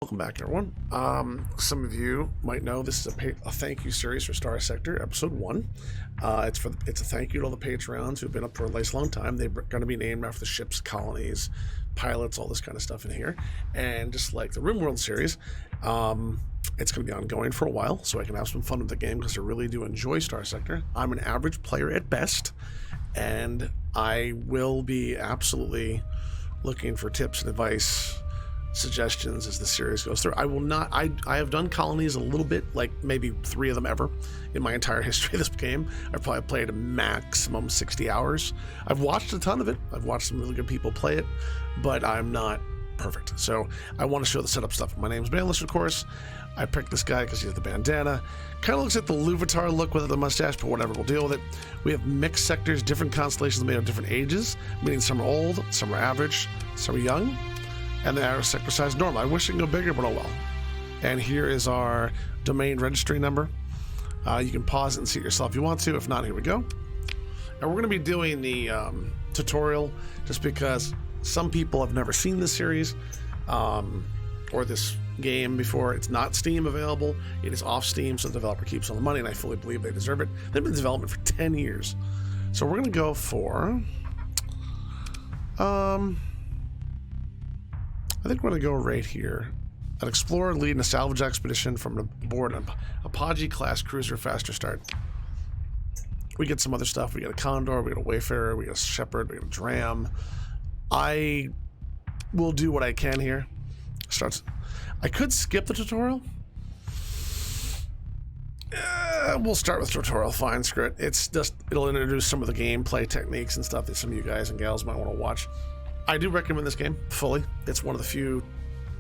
Welcome back, everyone. Some of you might know this is a thank you series for StarSector, episode 1. It's a thank you to all the Patreons who've been up for a nice long time. They're going to be named after the ships, colonies, pilots, all this kind of stuff in here. And just like the RimWorld series, it's going to be ongoing for a while, so I can have some fun with the game because I really do enjoy StarSector. I'm an average player at best, and I will be absolutely looking for tips and advice, suggestions as the series goes through. I will not. I have done colonies a little bit, like maybe 3 of them ever in my entire history of this game. I've probably played a maximum 60 hours. I've watched a ton of it. I've watched some really good people play it, but I'm not perfect. So I want to show the setup stuff. My name's Banlish, of course. I picked this guy because he has the bandana. Kind of looks like the Louvatar look without the mustache, but whatever, we'll deal with it. We have mixed sectors, different constellations made of different ages, meaning some are old, some are average, some are young. And the arrow sector size normal. I wish it could go bigger, but oh well. And here is our domain registry number. You can pause it and see it yourself if you want to. If not, here we go. And we're going to be doing the tutorial just because some people have never seen this series or this game before. It's not Steam available. It is off Steam, so the developer keeps all the money, and I fully believe they deserve it. They've been in development for 10 years. So we're going to go for... I think we're going to go right here. An explorer leading a salvage expedition from aboard an Apogee class cruiser, faster start. We get some other stuff. We got a Condor, we got a Wayfarer, we got a Shepherd, we got a Dram. I will do what I can here. I could skip the tutorial. We'll start with tutorial, fine, screw it. It's just, it'll introduce some of the gameplay techniques and stuff that some of you guys and gals might want to watch. I do recommend this game fully. It's one of the few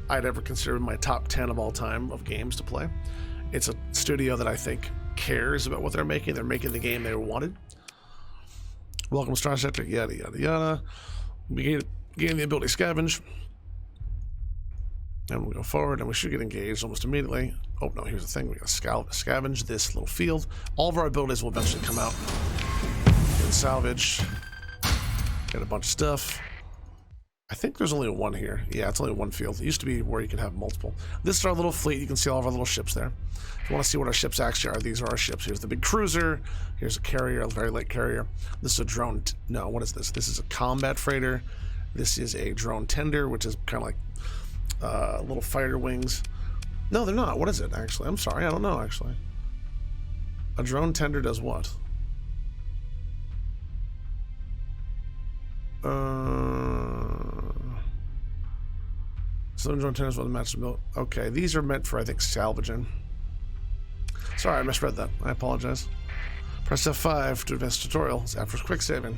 I'd ever consider in my top 10 of all time of games to play. It's a studio that I think cares about what they're making. They're making the game they wanted. Welcome to StarSector, yada, yada, yada. We gain the ability to scavenge. And we'll go forward, and we should get engaged almost immediately. Oh, no, here's the thing. We got to scavenge this little field. All of our abilities will eventually come out. Get salvage. Get a bunch of stuff. I think there's only one here. Yeah, it's only one field. It used to be where you can have multiple. This is our little fleet. You can see all of our little ships there. If you want to see what our ships actually are, these are our ships. Here's the big cruiser. Here's a carrier, a very light carrier. This is a drone. No, what is this? This is a combat freighter. This is a drone tender, which is kind of like little fighter wings. No, they're not. What is it, actually? I'm sorry. I don't know, actually. A drone tender does what? Some drone tenders will match the okay, these are meant for, I think, salvaging. Sorry, I misread that. I apologize. Press F5 to advance tutorial. It's after quick saving.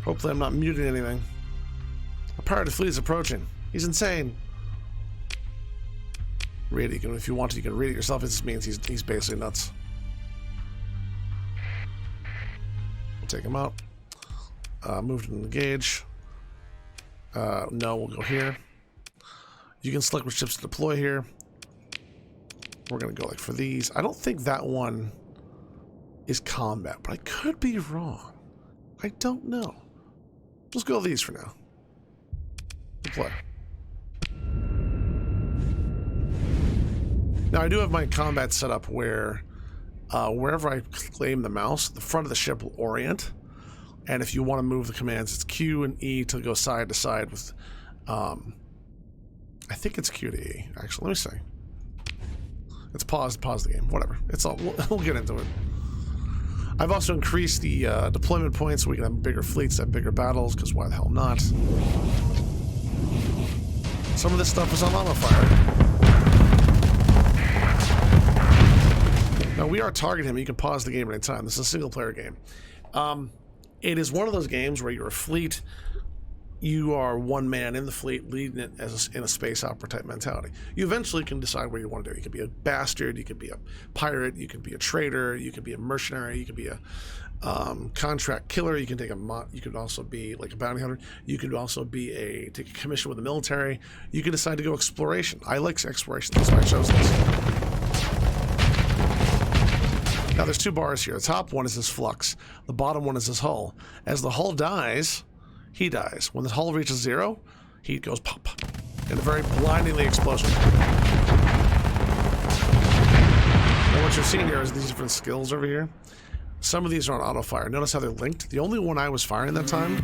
Hopefully I'm not muting anything. A pirated fleet is approaching. He's insane. Read it. You can, if you want to, you can read it yourself. It just means he's basically nuts. We'll take him out. Move to engage. No, we'll go here. You can select which ships to deploy here. We're going to go like for these. I don't think that one is combat, but I could be wrong. I don't know. Let's go with these for now. Deploy. Now I do have my combat set up where wherever I claim the mouse, the front of the ship will orient. And if you want to move the commands, it's Q and E to go side to side with, I think it's Q to E, actually. Let me see. It's pause the game, whatever. It's all, we'll get into it. I've also increased the deployment points so we can have bigger fleets, have bigger battles, because why the hell not? Some of this stuff is on auto fire. Now we are targeting him. You can pause the game at any time. This is a single player game. It is one of those games where you're a fleet, you are one man in the fleet leading it as in a space opera type mentality. You eventually can decide what you want to do. You could be a bastard, you could be a pirate, you could be a traitor, you could be a mercenary, you could be a contract killer, you can take you could also be like a bounty hunter, you could also be take a commission with the military, you can decide to go exploration. I like exploration, that's why I chose this. Now there's 2 bars here. The top one is his flux. The bottom one is his hull. As the hull dies, he dies. When the hull reaches 0, he goes pop. in a very blindingly explosion. And what you're seeing here is these different skills over here. Some of these are on auto fire. Notice how they're linked. The only one I was firing that time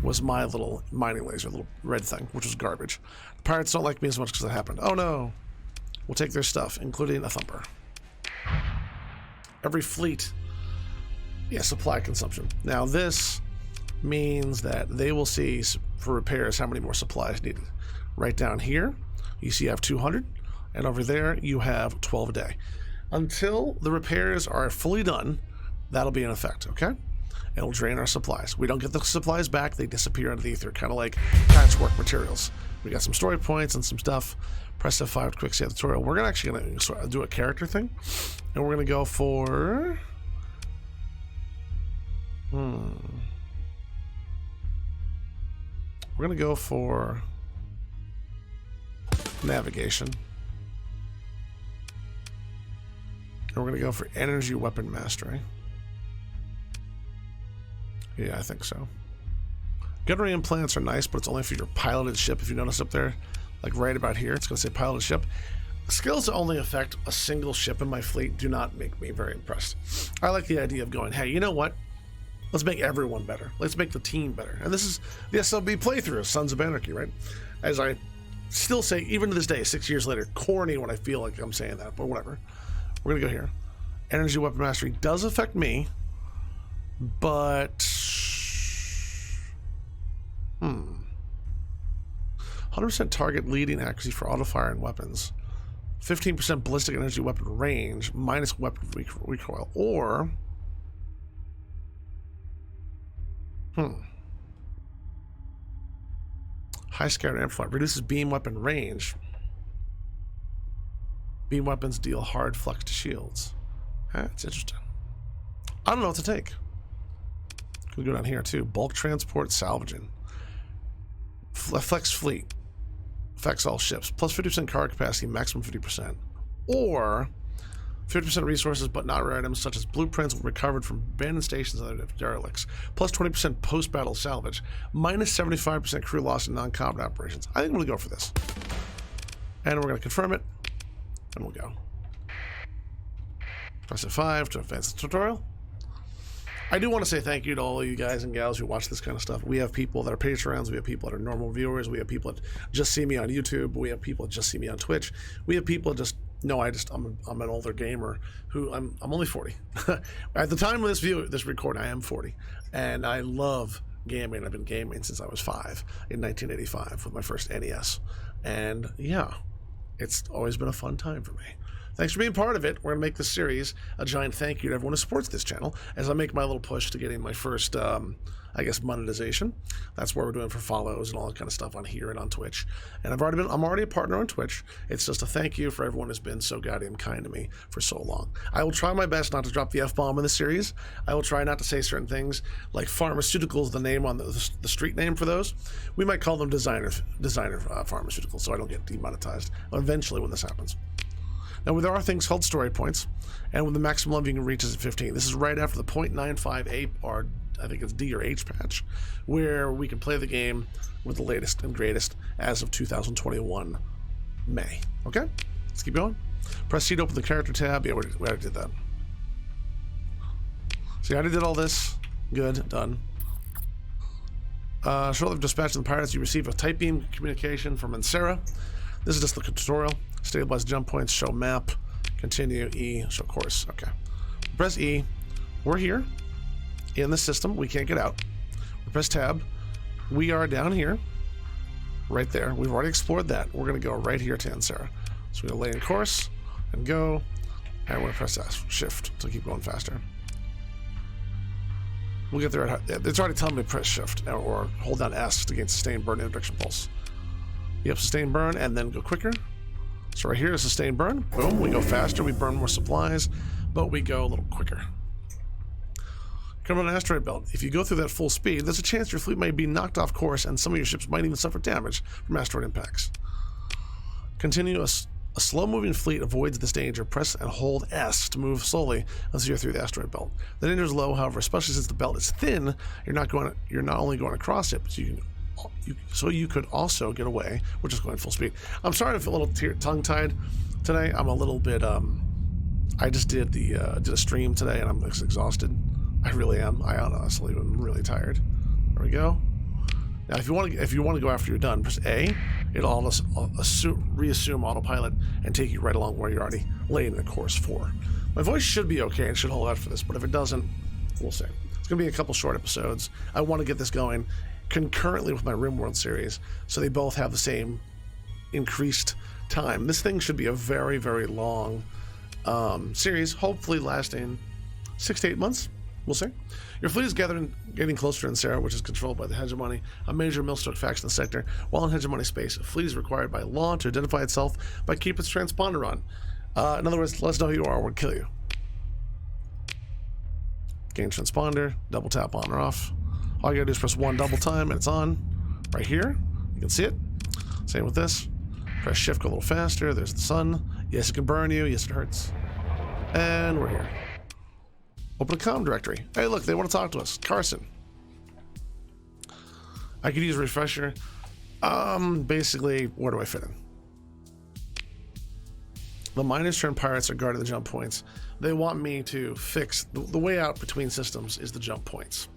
was my little mining laser, little red thing, which was garbage. The pirates don't like me as much because that happened. Oh no. We'll take their stuff, including a thumper. Every fleet, yeah, supply consumption. Now this means that they will see for repairs how many more supplies needed. Right down here, you see I have 200, and over there you have 12 a day. Until the repairs are fully done, that'll be in effect, okay? It'll drain our supplies. We don't get the supplies back, they disappear into the ether, kind of like patchwork materials. We got some story points and some stuff. Press F5 to quick save the tutorial. We're actually going to do a character thing, and we're going to go for... We're going to go for navigation. And we're going to go for energy weapon mastery. Yeah, I think so. Gunnery implants are nice, but it's only for your piloted ship. If you notice up there, like right about here, it's going to say piloted ship. Skills that only affect a single ship in my fleet do not make me very impressed. I like the idea of going, hey, you know what? Let's make everyone better. Let's make the team better. And this is the SLB playthrough of Sons of Anarchy, right? As I still say, even to this day, 6 years later, corny when I feel like I'm saying that, but whatever. We're going to go here. Energy weapon mastery does affect me, but... 100% target leading accuracy for auto fire and weapons. 15% ballistic energy weapon range, minus weapon recoil, or... High scatter amplifier reduces beam weapon range. Beam weapons deal hard flex to shields. That's interesting. I don't know what to take. We go down here too. Bulk transport salvaging. Flex fleet. Affects all ships. Plus 50% cargo capacity, maximum 50%. Or 50% resources but not rare items such as blueprints recovered from abandoned stations and other derelicts. Plus 20% post-battle salvage. Minus 75% crew loss in non-combat operations. I think I'm going to go for this. And we're going to confirm it. And we'll go. Press F5 to advance the tutorial. I do want to say thank you to all of you guys and gals who watch this kind of stuff. We have people that are Patreons, we have people that are normal viewers, we have people that just see me on YouTube, we have people that just see me on Twitch, we have people that just know I'm an older gamer who I'm only 40. At the time of this recording, I am 40, and I love gaming. I've been gaming since I was 5 in 1985 with my first NES, and yeah, it's always been a fun time for me. Thanks for being part of it. We're going to make this series a giant thank you to everyone who supports this channel as I make my little push to getting my first, I guess, monetization. That's what we're doing for follows and all that kind of stuff on here and on Twitch. And I'm already a partner on Twitch. It's just a thank you for everyone who's been so goddamn kind to me for so long. I will try my best not to drop the F-bomb in the series. I will try not to say certain things like pharmaceuticals, the name on the street name for those. We might call them designer pharmaceuticals so I don't get demonetized eventually when this happens. Now, there are things called story points, and when the maximum level you can reach is at 15. This is right after the 0.95 or I think it's D or H patch, where we can play the game with the latest and greatest as of 2021 May. Okay, let's keep going. Press C to open the character tab. Yeah, we already did that. See, I already did all this. Good, done. Shortly after dispatching the pirates, you receive a type beam communication from Mancera. This is just the tutorial. Stabilize jump points, show map, continue, E, show course. Okay. Press E. We're here in the system. We can't get out. We press tab. We are down here, right there. We've already explored that. We're going to go right here to Mancera. So we're going to lay in course and go, and we're going to press S, shift to keep going faster. We'll get there. It's already telling me to press shift or hold down S to gain sustained burn and direction pulse. Yep, sustain burn and then go quicker. So right here is sustain burn. Boom, we go faster, we burn more supplies, but we go a little quicker. Come on an asteroid belt. If you go through that full speed, there's a chance your fleet might be knocked off course and some of your ships might even suffer damage from asteroid impacts. Continue. A slow-moving fleet avoids this danger. Press and hold S to move slowly until you're through the asteroid belt. The danger is low, however, especially since the belt is thin. You're not only going across it, but you can you could also get away, which is going full speed. I'm sorry if I'm a little tongue-tied today. I'm a little bit. I just did did a stream today, and I'm exhausted. I really am. I honestly am really tired. There we go. Now, if you want to go after you're done, press A. It'll reassume autopilot and take you right along where you're already laying the course for. My voice should be okay and should hold out for this, but if it doesn't, we'll see. It's going to be a couple short episodes. I want to get this going concurrently with my RimWorld series, so they both have the same increased time. This thing should be a very, very long series, hopefully lasting 6 to 8 months. We'll see. Your fleet is getting closer to Sarah, which is controlled by the Hegemony, a major Milstoke faction in the sector. While in Hegemony space, a fleet is required by law to identify itself by keeping its transponder on. In other words, let us know who you are or we'll kill you. Gain transponder, double tap on or off. All you gotta do is press 1 double time and it's on. Right here, you can see it. Same with this. Press shift, go a little faster. There's the sun. Yes, it can burn you. Yes, it hurts. And we're here. Open a comm directory. Hey, look, they want to talk to us. Carson. I could use a refresher. Basically, where do I fit in? The miners turned pirates are guarding the jump points. They want me to fix the way out between systems is the jump points.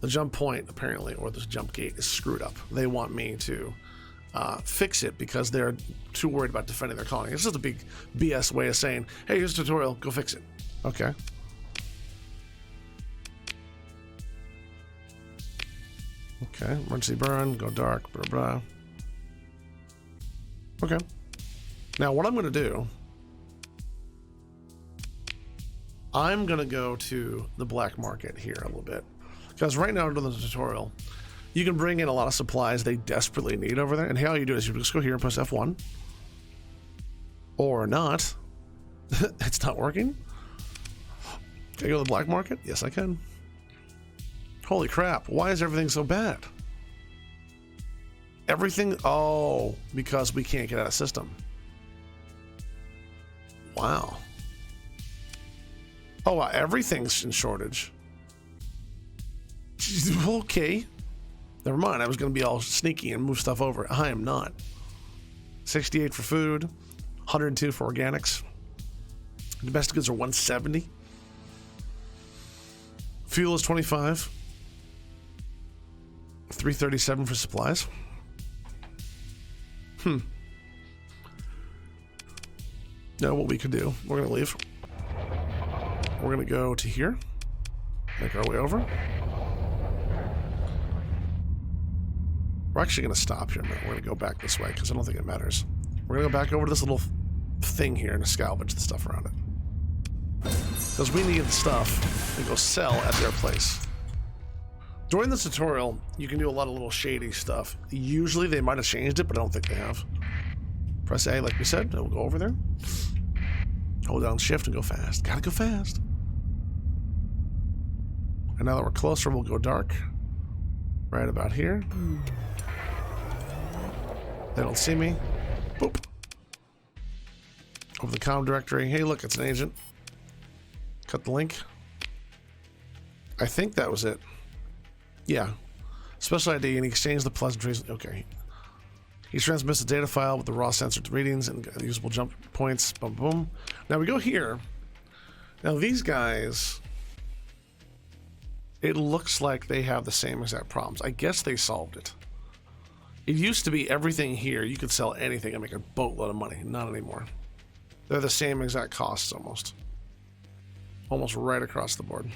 The jump point, apparently, or the jump gate is screwed up. They want me to fix it because they're too worried about defending their colony. It's just a big BS way of saying, hey, here's a tutorial, go fix it. Okay. Okay, emergency burn, go dark, blah, blah. Okay. Now, what I'm going to do, I'm going to go to the black market here a little bit. Because right now, during the tutorial, you can bring in a lot of supplies they desperately need over there. And how you do is you just go here and press F1. Or not. It's not working. Can I go to the black market? Yes, I can. Holy crap, why is everything so bad? Everything, oh, because we can't get out of system. Wow. Oh, wow, everything's in shortage. Okay. Never mind, I was going to be all sneaky and move stuff over. I am not. 68 for food, 102 for organics. Domestic goods are 170. Fuel is 25. 337 for supplies. Now what we could do, we're going to leave. We're going to go to here. Make our way over. We're actually going to stop here a minute. We're going to go back this way because I don't think it matters. We're going to go back over to this little thing here and salvage the stuff around it. Because we need the stuff to go sell at their place. During this tutorial, you can do a lot of little shady stuff. Usually they might have changed it, but I don't think they have. Press A, like we said, and we'll go over there. Hold down shift and go fast. Gotta go fast. And now that we're closer, we'll go dark. Right about here. They don't see me. Boop. Over the comm directory. Hey, look, it's an agent. Cut the link. I think that was it. Yeah. Special ID, and he exchanged the pleasantries. Okay. He transmits a data file with the raw censored readings and usable jump points. Boom, boom. Now we go here. Now these guys, it looks like they have the same exact problems. I guess they solved it. It used to be everything here, you could sell anything and make a boatload of money. Not anymore. They're the same exact costs almost. Almost right across the board.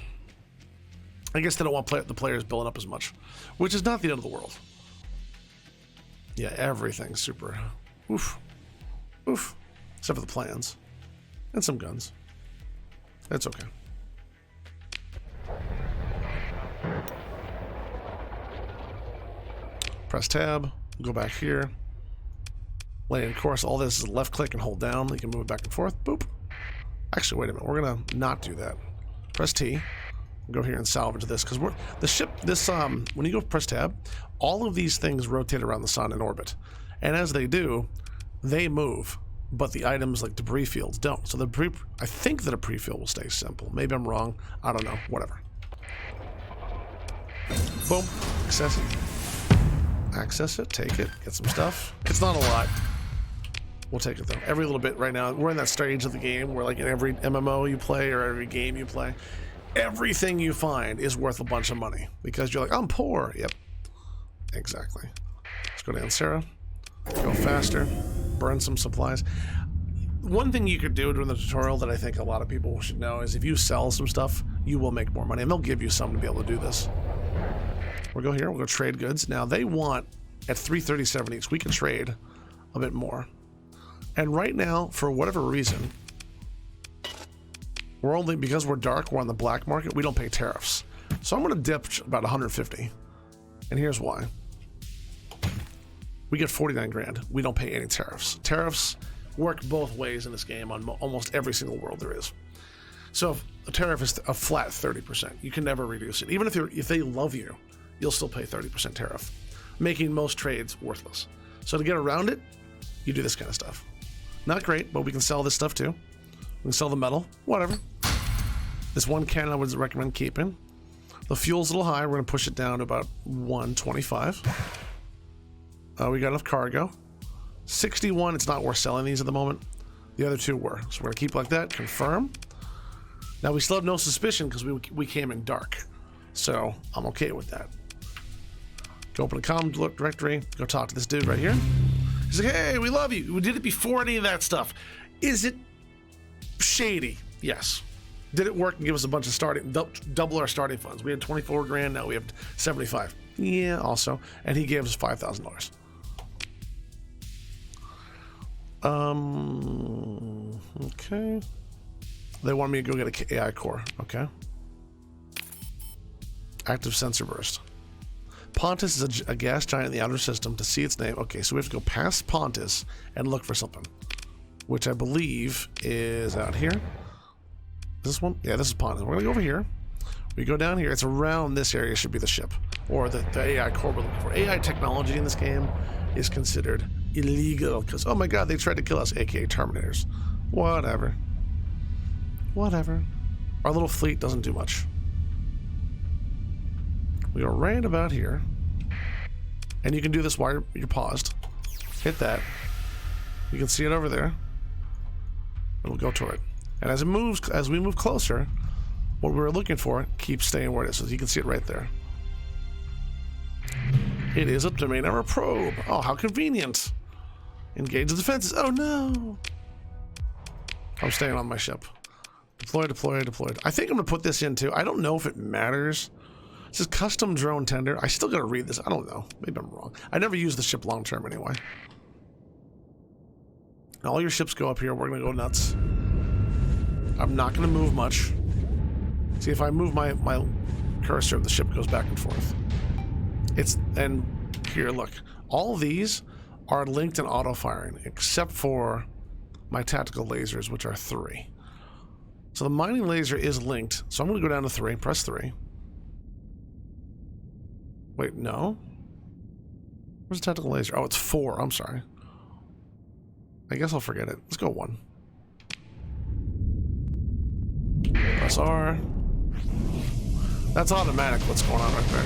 I guess they don't want the players building up as much, which is not the end of the world. Yeah, everything's super. Oof. Oof. Except for the plans. And some guns. That's okay. Press tab. Go back here. Lane course. All this is left click and hold down. You can move it back and forth. Boop. Actually, wait a minute. We're going to not do that. Press T. Go here and salvage this because we're the ship. This when you go press tab, all of these things rotate around the sun in orbit, and as they do, they move. But the items like debris fields don't. So I think that a pre-field will stay simple. Maybe I'm wrong. I don't know. Whatever. Boom. Success. access it, take it, get some stuff. It's not a lot. We'll take it though. Every little bit right now. We're in that stage of the game where like in every MMO you play or every game you play, everything you find is worth a bunch of money because you're like, I'm poor. Yep. Exactly. Let's go down Sarah. Go faster. Burn some supplies. One thing you could do during the tutorial that I think a lot of people should know is if you sell some stuff, you will make more money. And they'll give you some to be able to do this. We'll go here. We'll go trade goods. Now they want at 337 each. We can trade a bit more. And right now, for whatever reason, we're only, because we're dark, we're on the black market, we don't pay tariffs. So I'm going to dip about 150. And here's why. We get 49 grand. We don't pay any tariffs. Tariffs work both ways in this game on almost every single world there is. So if a tariff is a flat 30%. You can never reduce it. Even if they love you, you'll still pay 30% tariff, making most trades worthless. So to get around it, you do this kind of stuff. Not great, but we can sell this stuff too. We can sell the metal, whatever. This one can I would recommend keeping. The fuel's a little high. We're going to push it down to about 125. We got enough cargo. 61, it's not worth selling these at the moment. The other two were. So we're going to keep like that. Confirm. Now we still have no suspicion because we came in dark. So I'm okay with that. Go open a comm directory. Go talk to this dude right here. He's like, hey, we love you. We did it before any of that stuff. Is it shady? Yes. Did it work and give us a bunch of double our starting funds? We had 24 grand, now we have 75. Yeah, also. And he gave us $5,000. Okay. They want me to go get an AI core. Okay. Active sensor burst. Pontus is a gas giant in the outer system. To see its name, okay, so we have to go past Pontus and look for something, which I believe is out here. This one? Yeah, this is Pontus. We're gonna go over here. We go down here. It's around this area should be the ship, or the AI core we're looking for. AI technology in this game is considered illegal because, oh my god, they tried to kill us, aka Terminators. Whatever. Whatever. Our little fleet doesn't do much. We go right about here, and you can do this while you're paused. Hit that. You can see it over there, and we'll go toward it. And as we move closer, what we were looking for keeps staying where it is. So you can see it right there. It is a domain error probe. Oh, how convenient! Engage the defenses. Oh no! I'm staying on my ship. Deploy, deploy, deployed. I think I'm gonna put this in too. I don't know if it matters. This is custom drone tender. I still gotta read this. I don't know. Maybe I'm wrong. I never use the ship long term anyway. Now all your ships go up here. We're gonna go nuts. I'm not gonna move much. See, if I move my cursor, the ship goes back and forth. And here, look. All of these are linked and auto firing, except for my tactical lasers, which are 3. So the mining laser is linked. So I'm gonna go down to 3. Press 3. Wait, no. Where's the tactical laser? Oh, it's 4. I'm sorry. I guess I'll forget it. Let's go 1. Press R. That's automatic. What's going on right there?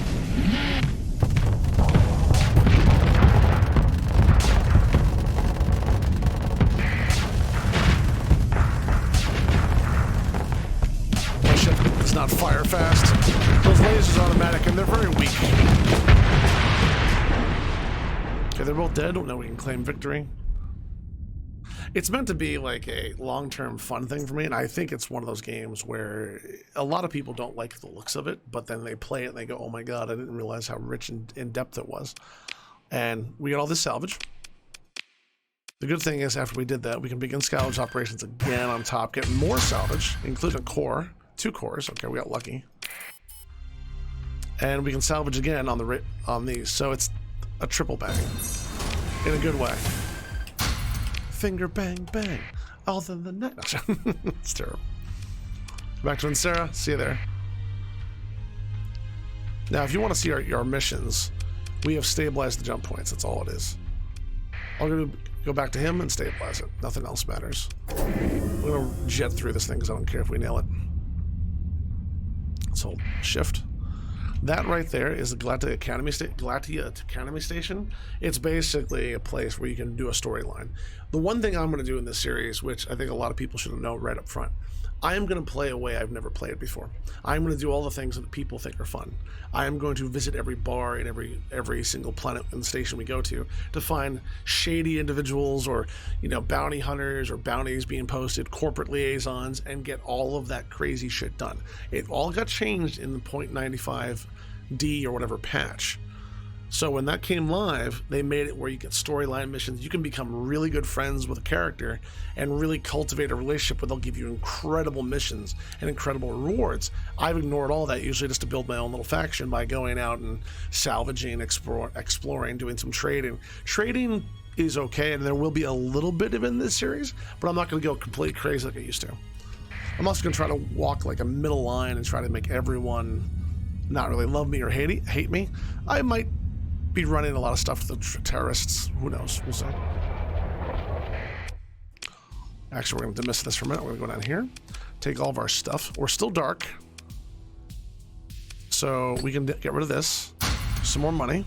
My ship does not fire fast. Those lasers are automatic and they're very weak. Okay, they're both dead. Now we can claim victory. It's meant to be like a long-term fun thing for me, and I think it's one of those games where a lot of people don't like the looks of it, but then they play it and they go, oh my god, I didn't realize how rich and in-depth it was. And we got all this salvage. The good thing is after we did that, we can begin salvage operations again on top, get more salvage, including a core. 2 cores. Okay, we got lucky. And we can salvage again on these, so it's a triple bang in a good way. Finger bang bang, all than the night. It's terrible. Back to Insera. See you there. Now, if you want to see our missions, we have stabilized the jump points. That's all it is. I'm going to go back to him and stabilize it. Nothing else matters. I'm going to jet through this thing because I don't care if we nail it. Let's hold shift. That right there is the Glatia Academy Station. It's basically a place where you can do a storyline. The one thing I'm going to do in this series, which I think a lot of people should know right up front, I am going to play a way I've never played before. I'm going to do all the things that people think are fun. I am going to visit every bar in every single planet and station we go to find shady individuals or, bounty hunters or bounties being posted, corporate liaisons, and get all of that crazy shit done. It all got changed in the .95D or whatever patch. So when that came live, they made it where you get storyline missions. You can become really good friends with a character and really cultivate a relationship where they'll give you incredible missions and incredible rewards. I've ignored all that usually just to build my own little faction by going out and salvaging, exploring, doing some trading. Trading is okay, and there will be a little bit of it in this series, but I'm not going to go completely crazy like I used to. I'm also going to try to walk like a middle line and try to make everyone not really love me or hate me. I might be running a lot of stuff with the terrorists. Who knows? We'll see. Actually, we're going to dismiss this for a minute. We're going to go down here, take all of our stuff. We're still dark, so we can get rid of this. Some more money.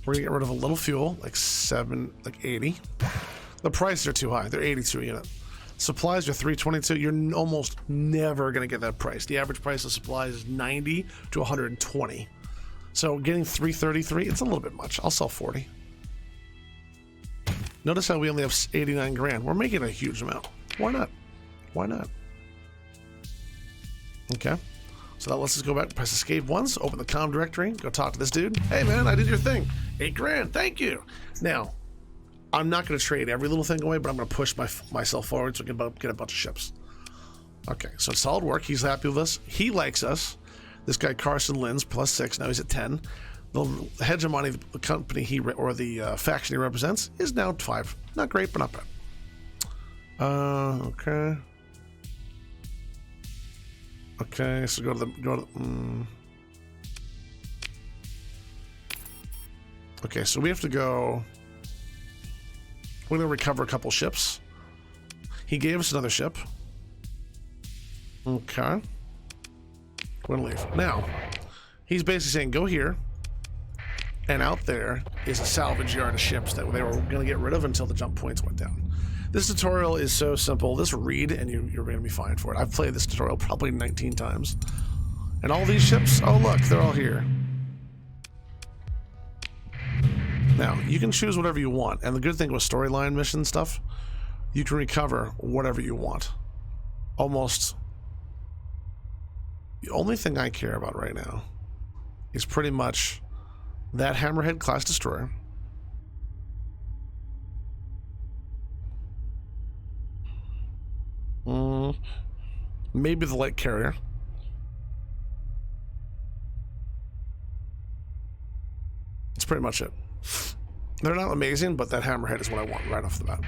We're going to get rid of a little fuel, like 80. The prices are too high. They're 82 a unit. Supplies are 322. You're almost never going to get that price. The average price of supplies is 90 to 120. So getting 333, it's a little bit much. I'll sell 40. Notice how we only have 89 grand. We're making a huge amount. Why not? Why not? Okay. So that lets us go back, press escape once, open the comm directory, go talk to this dude. Hey man, I did your thing. 8 grand, thank you. Now, I'm not going to trade every little thing away, but I'm going to push myself forward so we can get a bunch of ships. Okay, so it's solid work. He's happy with us. He likes us. This guy Carson Lins +6. Now he's at 10. The hegemony of the company the faction he represents is now 5. Not great, but not bad. Okay. Okay, so go to the. Okay, so we have to go. We're gonna recover a couple ships. He gave us another ship. Okay. We're gonna leave. Now, he's basically saying, go here, and out there is a salvage yard of ships that they were gonna get rid of until the jump points went down. This tutorial is so simple. Just read, and you're gonna be fine for it. I've played this tutorial probably 19 times. And all these ships, oh look, they're all here. Now, you can choose whatever you want, and the good thing with storyline mission stuff, you can recover whatever you want. Almost. The only thing I care about right now is pretty much that Hammerhead class destroyer. Maybe the light carrier. That's pretty much it. They're not amazing, but that Hammerhead is what I want right off the bat.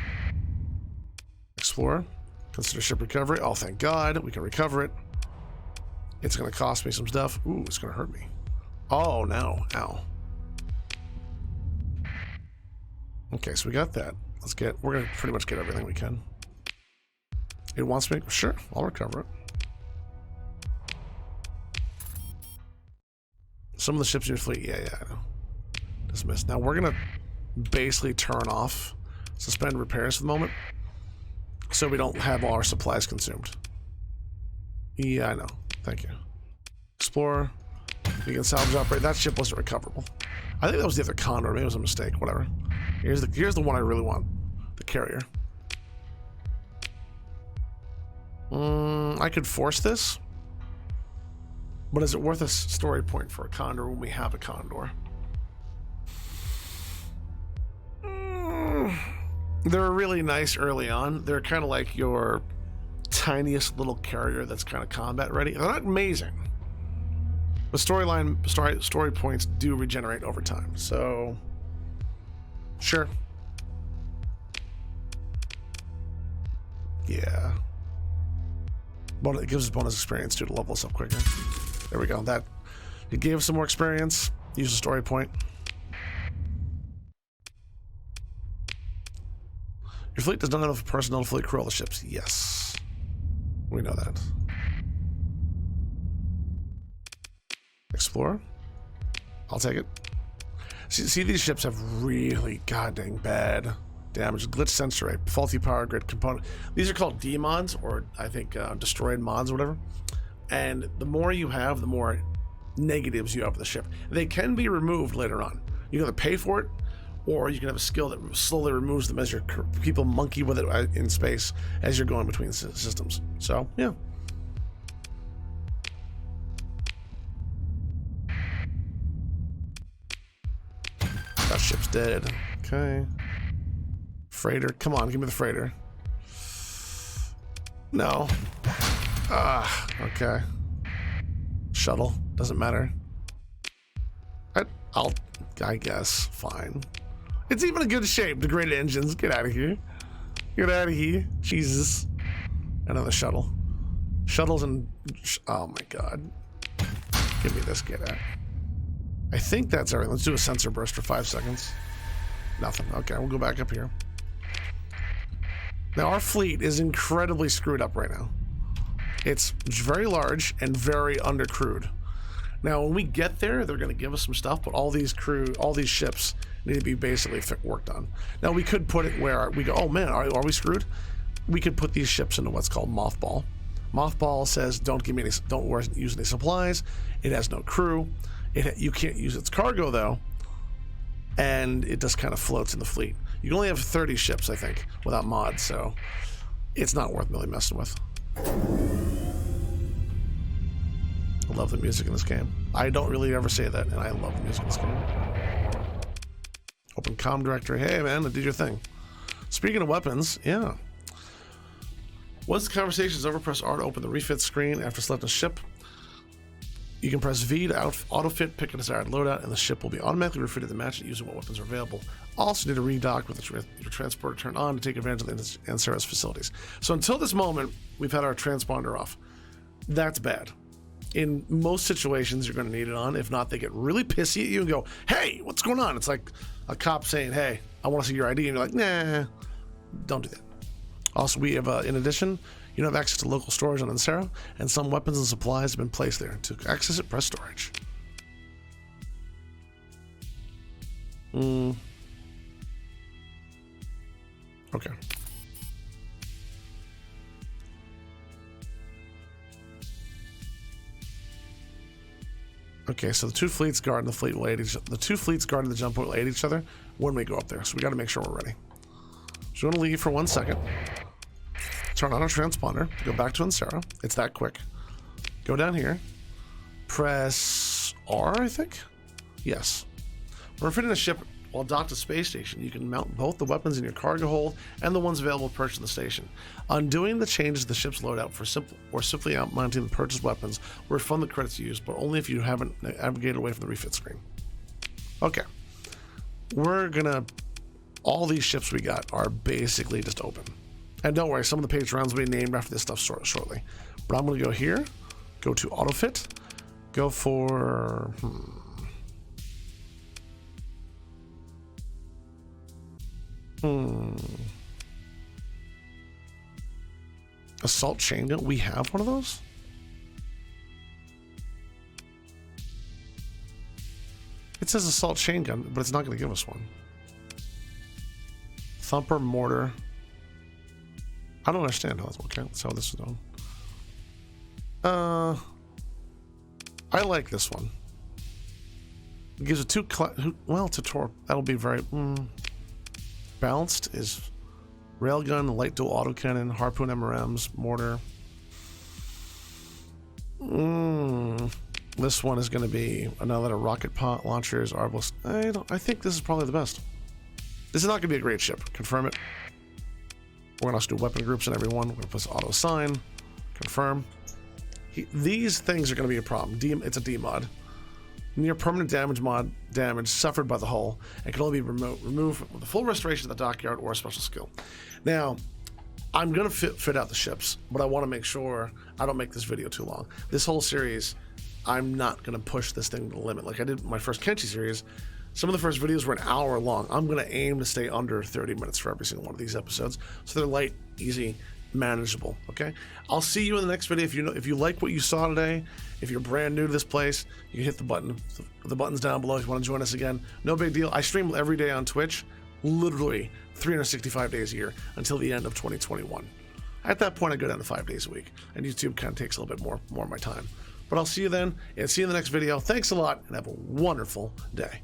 Explorer. Consider ship recovery. Oh, thank God. We can recover it. It's going to cost me some stuff. Ooh, it's going to hurt me. Oh, no. Ow. Okay, so we got that. We're going to pretty much get everything we can. It wants me. Sure, I'll recover it. Some of the ships in your fleet. Yeah, I know. Dismissed. Now we're going to basically turn off suspend repairs for the moment so we don't have all our supplies consumed. Yeah, I know. Thank you. Explorer. You can salvage operate. That ship wasn't recoverable. I think that was the other Condor. Maybe it was a mistake. Whatever. Here's the one I really want. The carrier. I could force this. But is it worth a story point for a Condor when we have a Condor? They're really nice early on. They're kind of like your tiniest little carrier that's kind of combat ready. They're not amazing. The story points do regenerate over time. So, sure. Yeah. But it gives us bonus experience too to level us up quicker. There we go. It gave us some more experience. Use a story point. Your fleet does not have enough personnel to fully crew all the ships. Yes. We know that. Explore. I'll take it. See, these ships have really goddamn bad damage. Glitch sensor rate, faulty power grid component. These are called D mods, or I think destroyed mods or whatever. And the more you have, the more negatives you have with the ship. They can be removed later on. You can either pay for it, or you can have a skill that slowly removes them as your people monkey with it in space as you're going between systems. So, yeah. That ship's dead. Okay. Freighter. Come on, give me the freighter. No. Ah, okay. Shuttle. Doesn't matter. I guess. Fine. It's even a good shape. Degraded engines. Get out of here. Get out of here. Jesus. Another shuttle. Shuttles and... oh my god. Give me this. Get out. I think that's everything. Let's do a sensor burst for 5 seconds. Nothing. Okay, we'll go back up here. Now, our fleet is incredibly screwed up right now. It's very large and very undercrewed. Now, when we get there, they're going to give us some stuff, but all these ships need to be basically worked on. Now, we could put it where we go, oh man, are we screwed? We could put these ships into what's called mothball. Mothball says, don't use any supplies. It has no crew. You can't use its cargo though, and it just kind of floats in the fleet. You can only have 30 ships, I think, without mods, so it's not worth really messing with. I love the music in this game. I don't really ever say that, and I love the music in this game. Open comm directory. Hey man, did your thing. Speaking of weapons, yeah. Once the conversation is over, press R to open the refit screen after selecting a ship. You can press V to auto-fit, pick a desired loadout, and the ship will be automatically refitted to match it using what weapons are available. Also need to redock with your transporter turned on to take advantage of the Ansara's facilities. So until this moment, we've had our transponder off. That's bad. In most situations, you're going to need it on. If not, they get really pissy at you and go, hey, what's going on? It's like a cop saying, hey, I want to see your ID. And you're like, nah, don't do that. Also, we have, in addition, you don't have access to local storage on Ansara, and some weapons and supplies have been placed there. To access it, press storage. Okay. Okay, so the two fleets guarding the fleet will aid each other. The two fleets guarding the jump point will aid each other when we go up there. So we got to make sure we're ready. So we're going to leave for 1 second. Turn on our transponder. Go back to Ansara. It's that quick. Go down here. Press R, I think? Yes. We're fitting a ship while docked to space station. You can mount both the weapons in your cargo hold and the ones available to purchase in the station. Undoing the changes to the ship's loadout simply out mounting the purchased weapons will refund the credits used, but only if you haven't navigated away from the refit screen. Okay. We're gonna... all these ships we got are basically just open. And don't worry, some of the page rounds will be named after this stuff shortly. But I'm going to go here, go to autofit, go for... Assault chain gun. We have one of those? It says assault chain gun, but it's not going to give us one. Thumper mortar. I don't understand how this works. Okay, that's how this is done. I like this one. It gives it well, tutorial. That'll be very balanced. Is railgun, light dual autocannon, harpoon MRMs, mortar. This one is going to be another rocket pot launchers, Arbus. I think this is probably the best. This is not going to be a great ship. Confirm it. We're going to also do weapon groups in every one. We're going to put auto assign. Confirm. These things are going to be a problem. It's a D mod. Near permanent damage suffered by the hull and can only be removed with a full restoration of the dockyard or a special skill. Now, I'm going to fit out the ships, but I want to make sure I don't make this video too long. This whole series, I'm not going to push this thing to the limit. Like I did my first Kenshi series, some of the first videos were an hour long. I'm going to aim to stay under 30 minutes for every single one of these episodes. So they're light, easy, manageable, okay? I'll see you in the next video. If you like what you saw today If you're brand new to this place, you can hit the buttons down below if you want to join us again. No big deal. I stream every day on Twitch, literally 365 days a year until the end of 2021. At that point, I go down to 5 days a week, and YouTube kind of takes a little bit more of my time. But I'll see you then, and see you in the next video. Thanks a lot, and have a wonderful day.